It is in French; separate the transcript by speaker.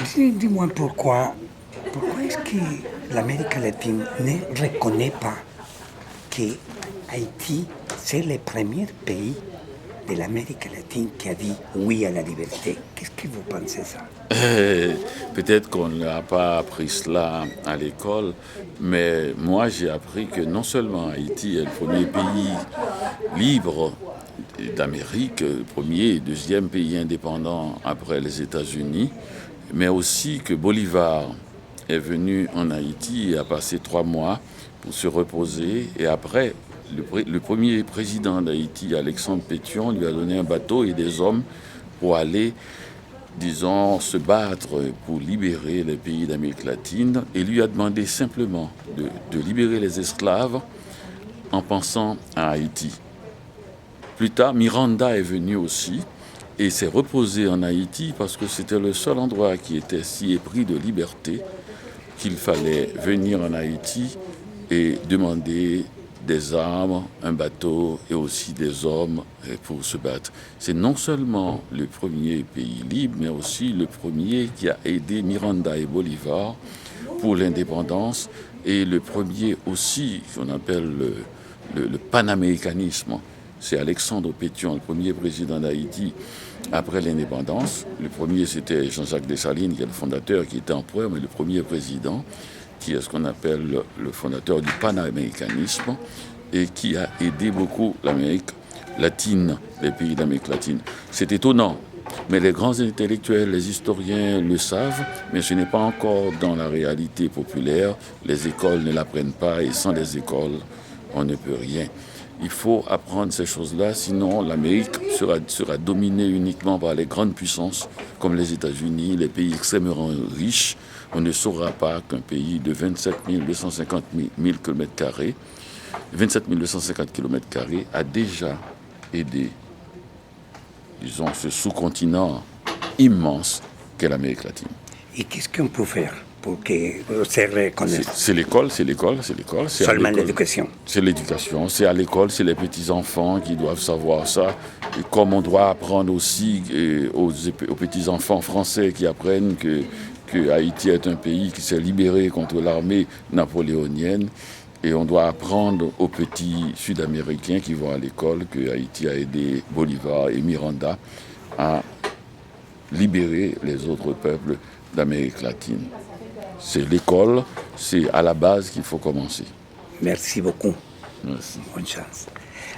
Speaker 1: Dis-moi pourquoi est-ce que l'Amérique latine ne reconnaît pas que Haïti, c'est le premier pays de l'Amérique latine qui a dit oui à la liberté? Qu'est-ce que vous pensez ça?
Speaker 2: Peut-être qu'on n'a pas appris cela à l'école, mais moi j'ai appris que non seulement Haïti est le premier pays libre d'Amérique, le premier et deuxième pays indépendant après les États-Unis, mais aussi que Bolivar est venu en Haïti et a passé 3 mois pour se reposer. Et après, le premier président d'Haïti, Alexandre Pétion, lui a donné un bateau et des hommes pour aller, disons, se battre pour libérer les pays d'Amérique latine et lui a demandé simplement de libérer les esclaves en pensant à Haïti. Plus tard, Miranda est venu aussi et s'est reposé en Haïti parce que c'était le seul endroit qui était si épris de liberté qu'il fallait venir en Haïti et demander des armes, un bateau et aussi des hommes pour se battre. C'est non seulement le premier pays libre, mais aussi le premier qui a aidé Miranda et Bolivar pour l'indépendance et le premier aussi qu'on appelle le panaméricanisme. C'est Alexandre Pétion, le premier président d'Haïti après l'indépendance. Le premier, c'était Jean-Jacques Dessalines, qui est le fondateur, qui était empereur, mais le premier président, qui est ce qu'on appelle le fondateur du panaméricanisme et qui a aidé beaucoup l'Amérique latine, les pays d'Amérique latine. C'est étonnant, mais les grands intellectuels, les historiens le savent, mais ce n'est pas encore dans la réalité populaire. Les écoles ne l'apprennent pas et sans les écoles, on ne peut rien. Il faut apprendre ces choses-là, sinon l'Amérique sera dominée uniquement par les grandes puissances comme les États-Unis, les pays extrêmement riches. On ne saura pas qu'un pays de 27 250 km², 27 250 km² a déjà aidé, disons, ce sous-continent immense qu'est l'Amérique latine.
Speaker 1: Et qu'est-ce qu'on peut faire pour que se reconnaisse?
Speaker 2: C'est l'école.
Speaker 1: Seulement l'éducation.
Speaker 2: C'est l'éducation, c'est à l'école, c'est les petits-enfants qui doivent savoir ça. Et comme on doit apprendre aussi aux petits-enfants français qui apprennent que Haïti est un pays qui s'est libéré contre l'armée napoléonienne. Et on doit apprendre aux petits Sud-Américains qui vont à l'école que Haïti a aidé Bolivar et Miranda à libérer les autres peuples d'Amérique latine. C'est l'école, c'est à la base qu'il faut commencer.
Speaker 1: Merci beaucoup.
Speaker 2: Merci.
Speaker 1: Bonne chance.